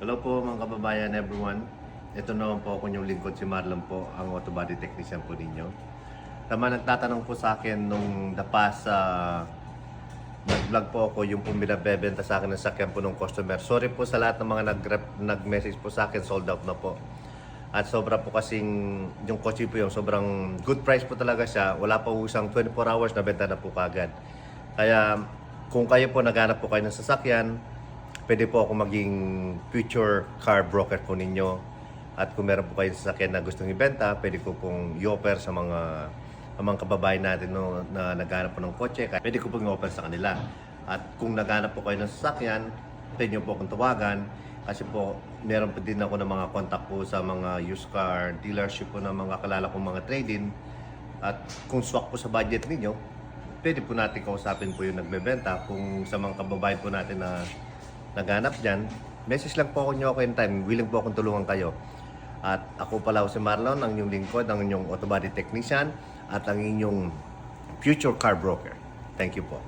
Hello po mga kababayan everyone. Ito naman po ako yung lingkod si Marlon po, ang auto body technician po ninyo. Tama nagtatanong po sa akin nung the past nag-vlog po ako yung pong binabebenta sa akin ng sakyan po ng customer. Sorry po sa lahat ng mga nag-message po sa akin, sold out na po. At sobra po kasing yung kotse po yung sobrang good price po talaga siya. Wala pa po isang 24 hours na benta na po kagad. Kaya kung kayo po naghanap po kayo ng sasakyan, pwede po ako maging future car broker po ninyo. At kung meron po kayong sasakyan na gustong ibenta, pwede ko pong i-offer sa mga kababayan natin na naghanap po ng kotse. Pwede ko pong i-offer sa kanila. At kung naghanap po kayo ng sasakyan, pwede nyo po akong tawagan. Kasi po, meron po din ako ng mga contact po sa mga used car dealership po ng mga kalala kong mga trade-in. At kung swak po sa budget ninyo, pwede po natin kausapin po yung nagbebenta. Kung sa mga kababayan po natin na naghanap dyan, message lang po ako nyo ako anytime. Willing po akong tulungan kayo. At ako pala si Marlon, ang inyong lingkod, ang inyong auto body technician at ang inyong future car broker. Thank you po.